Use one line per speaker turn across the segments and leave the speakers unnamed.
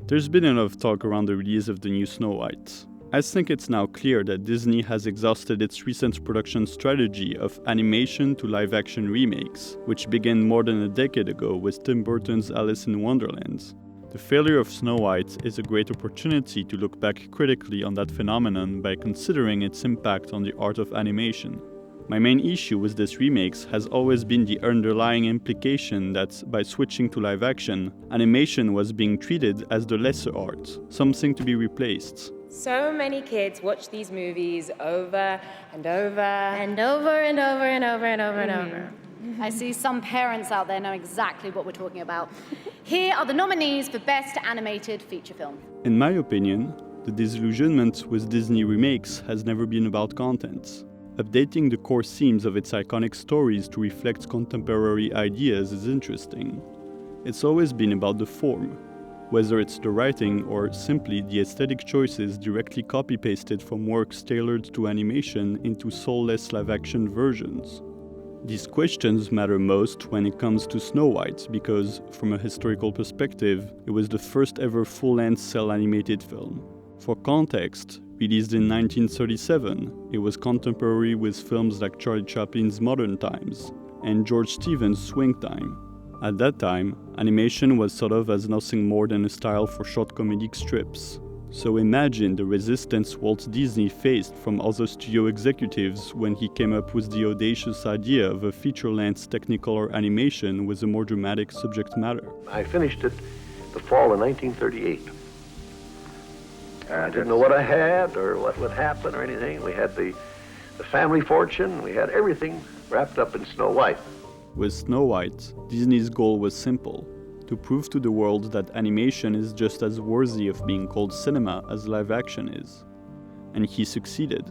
There's been a lot of talk around the release of the new Snow White. I think it's now clear that Disney has exhausted its recent production strategy of animation to live-action remakes, which began more than a decade ago with Tim Burton's Alice in Wonderland. The failure of Snow White is a great opportunity to look back critically on that phenomenon by considering its impact on the art of animation. My main issue with these remakes has always been the underlying implication that, by switching to live action, animation was being treated as the lesser art, something to be replaced.
So many kids watch these movies over and over
and over and over and over and over and over. I see some parents out there know exactly what we're talking about. Here are the nominees for Best Animated Feature Film.
In my opinion, the disillusionment with Disney remakes has never been about content. Updating the core themes of its iconic stories to reflect contemporary ideas is interesting. It's always been about the form, whether it's the writing or simply the aesthetic choices directly copy-pasted from works tailored to animation into soulless live-action versions. These questions matter most when it comes to Snow White because, from a historical perspective, it was the first ever full-length cel-animated film. For context, released in 1937, it was contemporary with films like Charlie Chaplin's Modern Times and George Stevens' Swing Time. At that time, animation was thought of as nothing more than a style for short comedic strips. So imagine the resistance Walt Disney faced from other studio executives when he came up with the audacious idea of a feature-length Technicolor animation with a more dramatic subject matter.
I finished it the fall of 1938. I didn't know what I had or what would happen or anything. We had the family fortune, we had everything wrapped up in Snow White.
With Snow White, Disney's goal was simple: to prove to the world that animation is just as worthy of being called cinema as live action is. And he succeeded.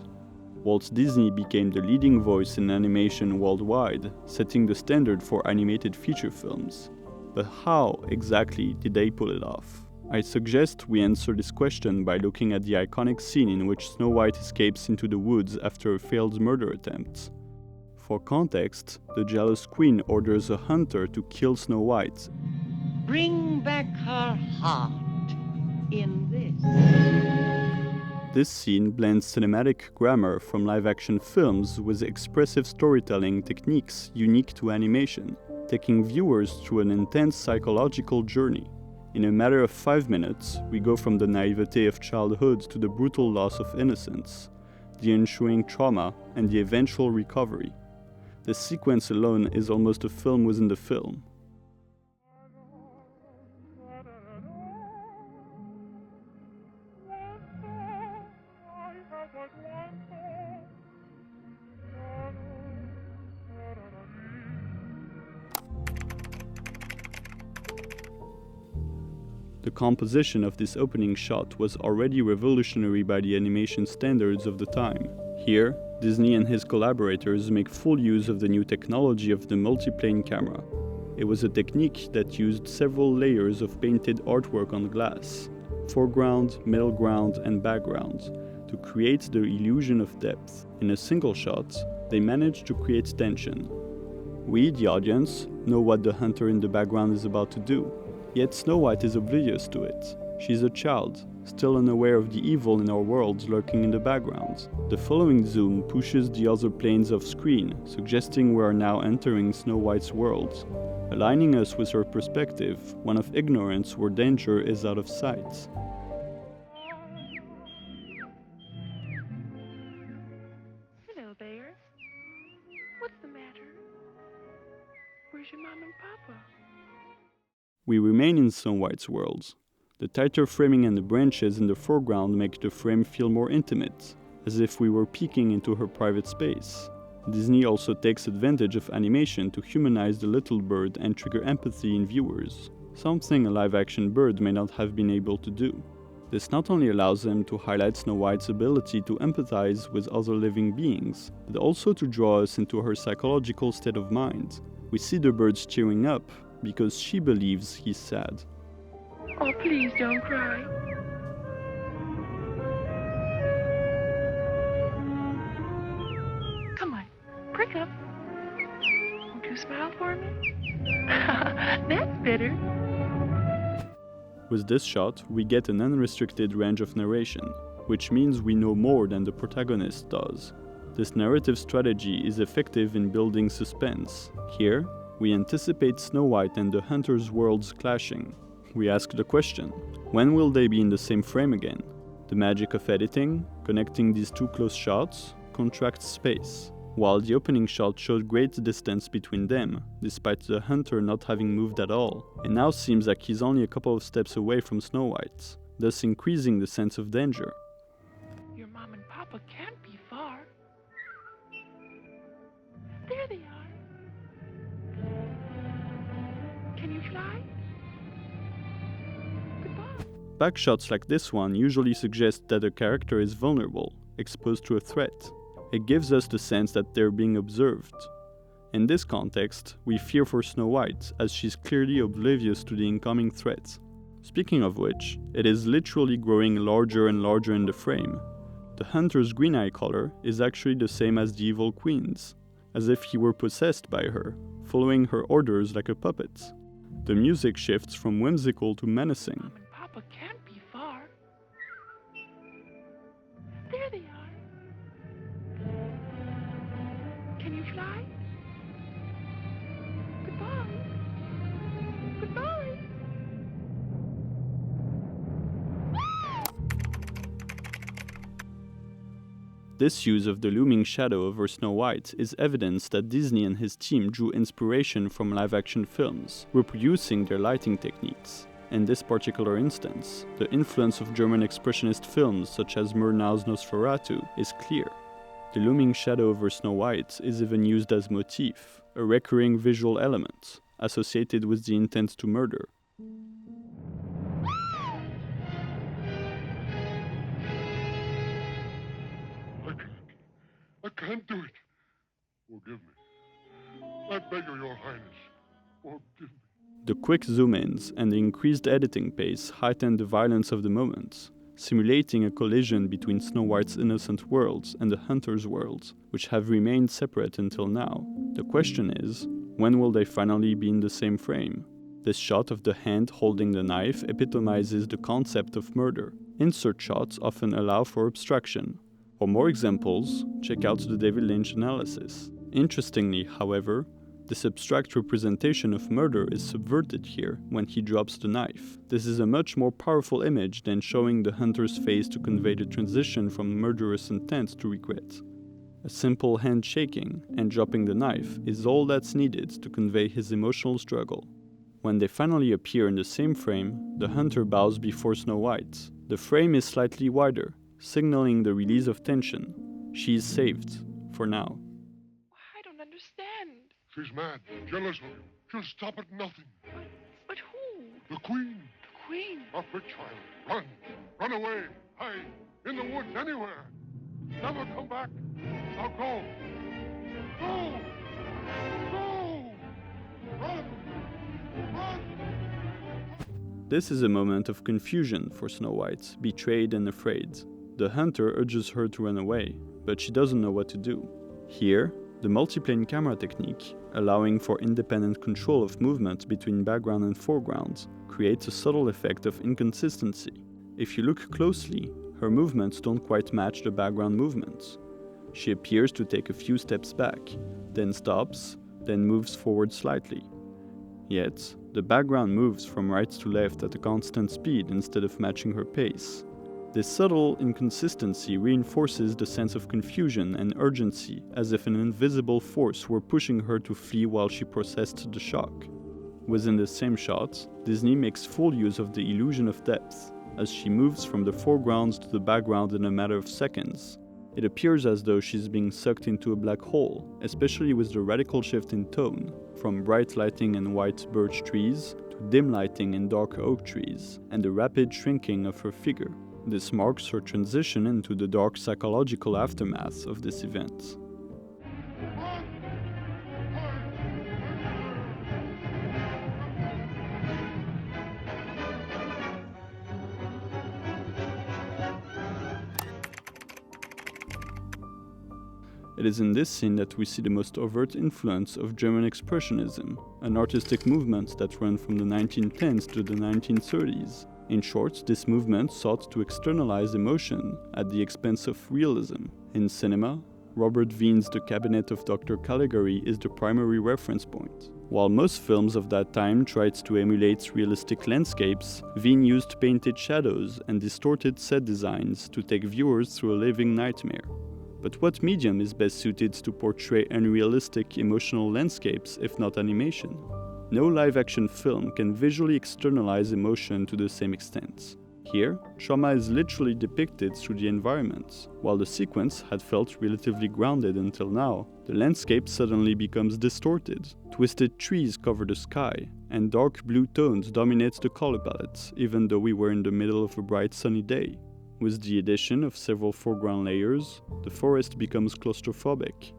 Walt Disney became the leading voice in animation worldwide, setting the standard for animated feature films. But how exactly did they pull it off? I suggest we answer this question by looking at the iconic scene in which Snow White escapes into the woods after a failed murder attempt. For context, the jealous queen orders a hunter to kill Snow White.
Bring back her heart in this.
This scene blends cinematic grammar from live-action films with expressive storytelling techniques unique to animation, taking viewers through an intense psychological journey. In a matter of 5 minutes, we go from the naivete of childhood to the brutal loss of innocence, the ensuing trauma, and the eventual recovery. The sequence alone is almost a film within the film. The composition of this opening shot was already revolutionary by the animation standards of the time. Here, Disney and his collaborators make full use of the new technology of the multiplane camera. It was a technique that used several layers of painted artwork on glass, foreground, middle ground, and background, to create the illusion of depth. In a single shot, they managed to create tension. We, the audience, know what the hunter in the background is about to do. Yet Snow White is oblivious to it. She's a child, still unaware of the evil in our world lurking in the background. The following zoom pushes the other planes off screen, suggesting we are now entering Snow White's world, aligning us with her perspective, one of ignorance where danger is out of sight.
Hello there. What's the matter? Where's your mom and papa?
We remain in Snow White's world. The tighter framing and the branches in the foreground make the frame feel more intimate, as if we were peeking into her private space. Disney also takes advantage of animation to humanize the little bird and trigger empathy in viewers, something a live-action bird may not have been able to do. This not only allows them to highlight Snow White's ability to empathize with other living beings, but also to draw us into her psychological state of mind. We see the bird cheering up, because she believes he's sad.
Oh, please don't cry. Come on, prick up. Won't you smile for me? That's better.
With this shot, we get an unrestricted range of narration, which means we know more than the protagonist does. This narrative strategy is effective in building suspense. Here, we anticipate Snow White and the Hunter's worlds clashing. We ask the question, when will they be in the same frame again? The magic of editing, connecting these two close shots, contracts space, while the opening shot showed great distance between them, despite the Hunter not having moved at all, and now seems like he's only a couple of steps away from Snow White, thus increasing the sense of danger.
Your mom and papa can't be far. There they are. Can you fly? Goodbye.
Backshots like this one usually suggest that a character is vulnerable, exposed to a threat. It gives us the sense that they're being observed. In this context, we fear for Snow White, as she's clearly oblivious to the incoming threat. Speaking of which, it is literally growing larger and larger in the frame. The Hunter's green eye color is actually the same as the evil queen's, as if he were possessed by her, following her orders like a puppet. The music shifts from whimsical to menacing.
Mom and papa can't be far. There they are. Can you fly? Goodbye. Goodbye.
This use of the looming shadow over Snow White is evidence that Disney and his team drew inspiration from live-action films, reproducing their lighting techniques. In this particular instance, the influence of German expressionist films such as Murnau's Nosferatu is clear. The looming shadow over Snow White is even used as motif, a recurring visual element, associated with the intent to murder.
I can't do it. Forgive me. I beg of your highness, forgive me.
The quick zoom-ins and the increased editing pace heighten the violence of the moment, simulating a collision between Snow White's innocent worlds and the Hunter's worlds, which have remained separate until now. The question is, when will they finally be in the same frame? This shot of the hand holding the knife epitomizes the concept of murder. Insert shots often allow for abstraction. For more examples, check out the David Lynch analysis. Interestingly, however, this abstract representation of murder is subverted here when he drops the knife. This is a much more powerful image than showing the Hunter's face to convey the transition from murderous intent to regret. A simple hand shaking and dropping the knife is all that's needed to convey his emotional struggle. When they finally appear in the same frame, the Hunter bows before Snow White. The frame is slightly wider, signaling the release of tension. She is saved, for now.
I don't understand.
She's mad, jealous of you. She'll stop at nothing.
But who?
The queen.
The queen.
Up her child. Run. Run away. Hide. In the woods, anywhere. Never come back. Now go. Go. Go. Run. Run.
This is a moment of confusion for Snow White, betrayed and afraid. The Hunter urges her to run away, but she doesn't know what to do. Here, the multiplane camera technique, allowing for independent control of movement between background and foreground, creates a subtle effect of inconsistency. If you look closely, her movements don't quite match the background movements. She appears to take a few steps back, then stops, then moves forward slightly. Yet, the background moves from right to left at a constant speed instead of matching her pace. This subtle inconsistency reinforces the sense of confusion and urgency, as if an invisible force were pushing her to flee while she processed the shock. Within the same shot, Disney makes full use of the illusion of depth, as she moves from the foreground to the background in a matter of seconds. It appears as though she's being sucked into a black hole, especially with the radical shift in tone, from bright lighting and white birch trees to dim lighting and dark oak trees, and the rapid shrinking of her figure. This marks her transition into the dark psychological aftermath of this event. It is in this scene that we see the most overt influence of German Expressionism, an artistic movement that ran from the 1910s to the 1930s. In short, this movement sought to externalize emotion at the expense of realism. In cinema, Robert Wien's The Cabinet of Dr. Caligari is the primary reference point. While most films of that time tried to emulate realistic landscapes, Wien used painted shadows and distorted set designs to take viewers through a living nightmare. But what medium is best suited to portray unrealistic emotional landscapes if not animation? No live-action film can visually externalize emotion to the same extent. Here, trauma is literally depicted through the environment. While the sequence had felt relatively grounded until now, the landscape suddenly becomes distorted. Twisted trees cover the sky, and dark blue tones dominate the color palette, even though we were in the middle of a bright sunny day. With the addition of several foreground layers, the forest becomes claustrophobic.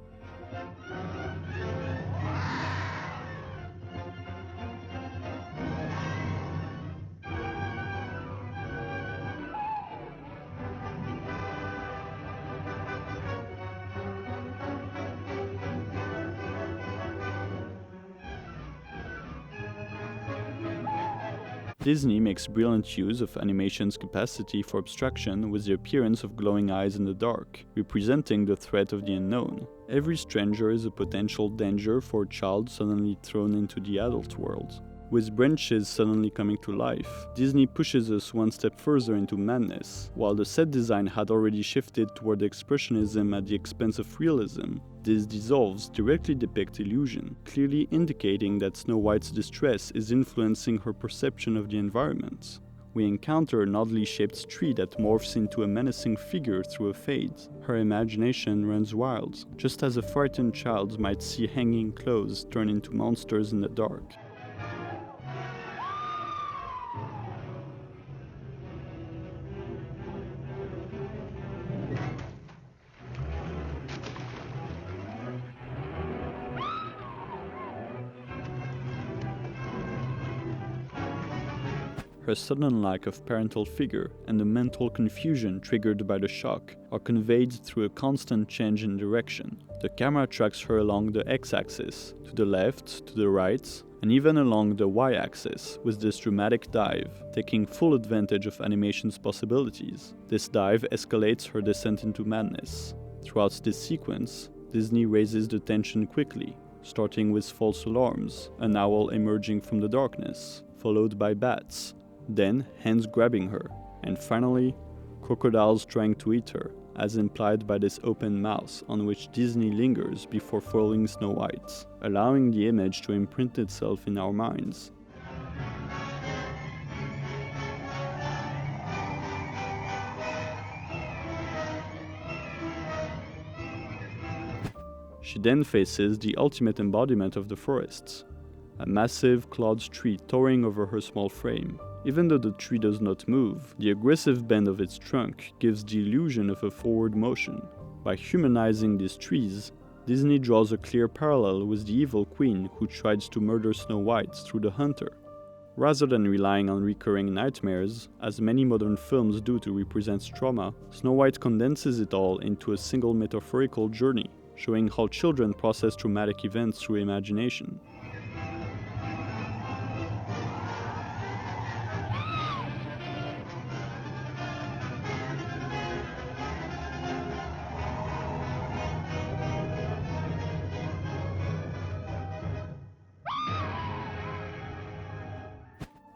Disney makes brilliant use of animation's capacity for abstraction with the appearance of glowing eyes in the dark, representing the threat of the unknown. Every stranger is a potential danger for a child suddenly thrown into the adult world. With branches suddenly coming to life, Disney pushes us one step further into madness. While the set design had already shifted toward expressionism at the expense of realism, these dissolves directly depict illusion, clearly indicating that Snow White's distress is influencing her perception of the environment. We encounter an oddly shaped tree that morphs into a menacing figure through a fade. Her imagination runs wild, just as a frightened child might see hanging clothes turn into monsters in the dark. Her sudden lack of parental figure and the mental confusion triggered by the shock are conveyed through a constant change in direction. The camera tracks her along the x-axis, to the left, to the right, and even along the y-axis with this dramatic dive, taking full advantage of animation's possibilities. This dive escalates her descent into madness. Throughout this sequence, Disney raises the tension quickly, starting with false alarms, an owl emerging from the darkness, followed by bats, then hands grabbing her, and finally, crocodiles trying to eat her, as implied by this open mouth on which Disney lingers before foiling Snow White, allowing the image to imprint itself in our minds. She then faces the ultimate embodiment of the forests, a massive clawed tree towering over her small frame. Even though the tree does not move, the aggressive bend of its trunk gives the illusion of a forward motion. By humanizing these trees, Disney draws a clear parallel with the evil queen who tried to murder Snow White through the hunter. Rather than relying on recurring nightmares, as many modern films do to represent trauma, Snow White condenses it all into a single metaphorical journey, showing how children process traumatic events through imagination.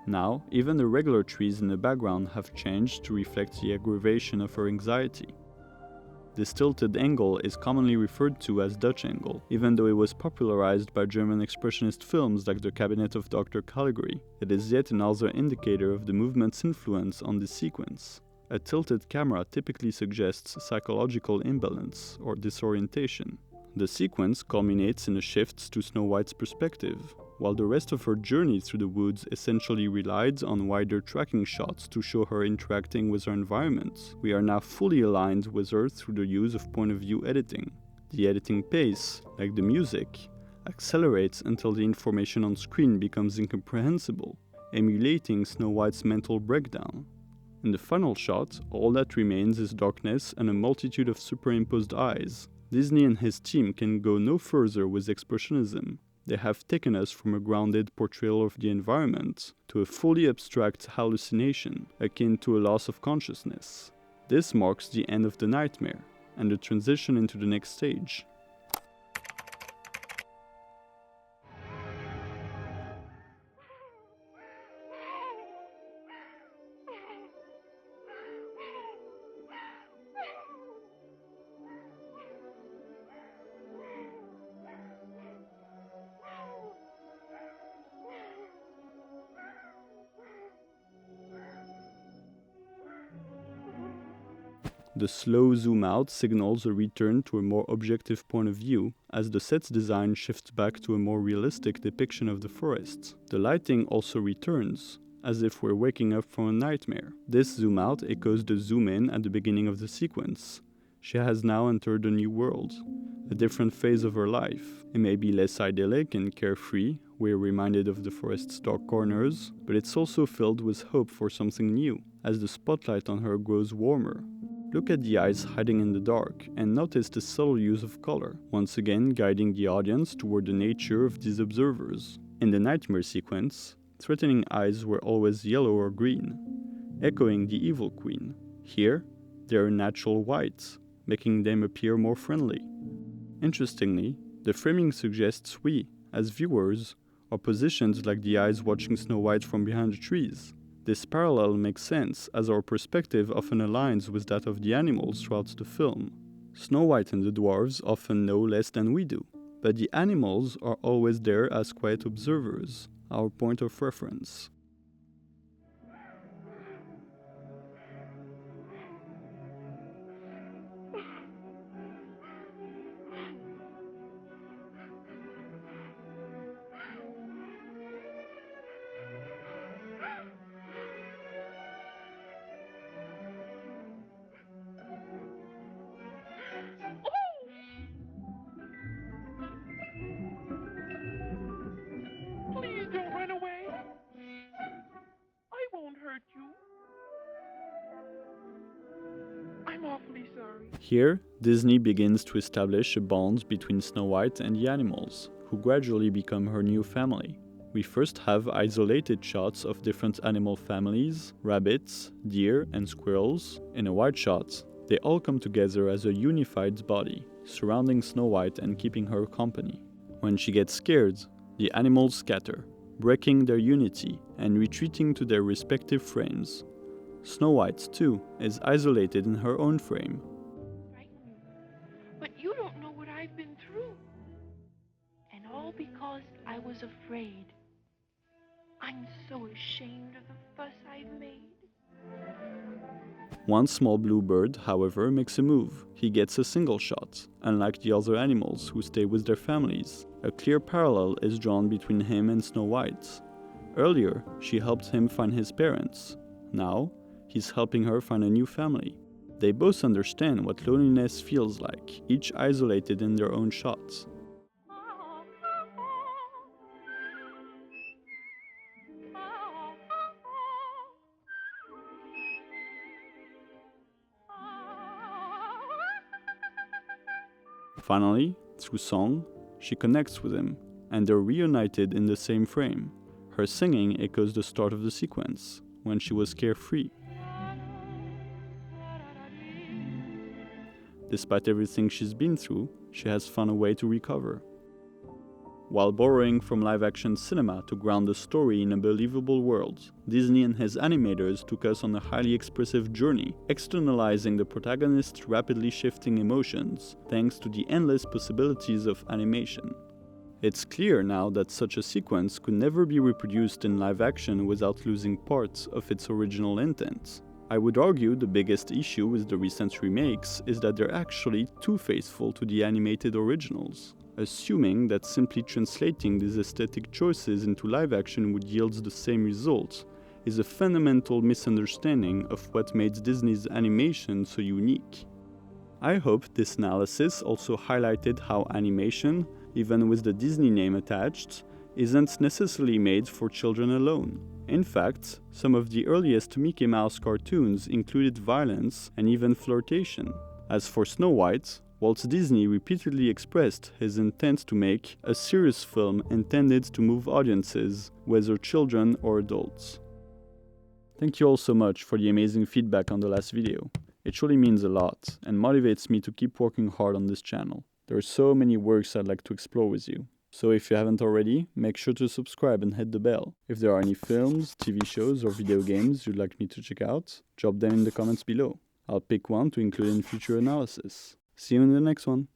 Now, even the regular trees in the background have changed to reflect the aggravation of her anxiety. This tilted angle is commonly referred to as Dutch angle, even though it was popularized by German expressionist films like The Cabinet of Dr. Caligari. It is yet another indicator of the movement's influence on this sequence. A tilted camera typically suggests psychological imbalance or disorientation. The sequence culminates in a shift to Snow White's perspective, while the rest of her journey through the woods essentially relied on wider tracking shots to show her interacting with her environment. We are now fully aligned with her through the use of point-of-view editing. The editing pace, like the music, accelerates until the information on screen becomes incomprehensible, emulating Snow White's mental breakdown. In the final shot, all that remains is darkness and a multitude of superimposed eyes. Disney and his team can go no further with expressionism. They have taken us from a grounded portrayal of the environment to a fully abstract hallucination akin to a loss of consciousness. This marks the end of the nightmare and the transition into the next stage. The slow zoom out signals a return to a more objective point of view as the set's design shifts back to a more realistic depiction of the forest. The lighting also returns, as if we're waking up from a nightmare. This zoom out echoes the zoom in at the beginning of the sequence. She has now entered a new world, a different phase of her life. It may be less idyllic and carefree, we're reminded of the forest's dark corners, but it's also filled with hope for something new, as the spotlight on her grows warmer. Look at the eyes hiding in the dark and notice the subtle use of color, once again guiding the audience toward the nature of these observers. In the nightmare sequence, threatening eyes were always yellow or green, echoing the evil queen. Here, they are natural white, making them appear more friendly. Interestingly, the framing suggests we, as viewers, are positioned like the eyes watching Snow White from behind the trees. This parallel makes sense as our perspective often aligns with that of the animals throughout the film. Snow White and the dwarves often know less than we do, but the animals are always there as quiet observers, our point of reference.
Please don't run away. I won't hurt you. I'm awfully sorry.
Here, Disney begins to establish a bond between Snow White and the animals, who gradually become her new family. We first have isolated shots of different animal families, rabbits, deer, and squirrels. In a wide shot, they all come together as a unified body, surrounding Snow White and keeping her company. When she gets scared, the animals scatter, breaking their unity and retreating to their respective frames. Snow White, too, is isolated in her own frame.
Frightened. But you don't know what I've been through. And all because I was afraid. I'm so ashamed of the fuss I've made.
One small blue bird, however, makes a move. He gets a single shot, unlike the other animals who stay with their families. A clear parallel is drawn between him and Snow White. Earlier, she helped him find his parents. Now, he's helping her find a new family. They both understand what loneliness feels like, each isolated in their own shots. Finally, through song, she connects with him, and they're reunited in the same frame. Her singing echoes the start of the sequence, when she was carefree. Despite everything she's been through, she has found a way to recover. While borrowing from live-action cinema to ground the story in a believable world, Disney and his animators took us on a highly expressive journey, externalizing the protagonist's rapidly shifting emotions thanks to the endless possibilities of animation. It's clear now that such a sequence could never be reproduced in live-action without losing parts of its original intent. I would argue the biggest issue with the recent remakes is that they're actually too faithful to the animated originals. Assuming that simply translating these aesthetic choices into live action would yield the same result is a fundamental misunderstanding of what made Disney's animation so unique. I hope this analysis also highlighted how animation, even with the Disney name attached, isn't necessarily made for children alone. In fact, some of the earliest Mickey Mouse cartoons included violence and even flirtation. As for Snow White, Walt Disney repeatedly expressed his intent to make a serious film intended to move audiences, whether children or adults. Thank you all so much for the amazing feedback on the last video. It truly means a lot and motivates me to keep working hard on this channel. There are so many works I'd like to explore with you. So if you haven't already, make sure to subscribe and hit the bell. If there are any films, TV shows, or video games you'd like me to check out, drop them in the comments below. I'll pick one to include in future analysis. See you in the next one.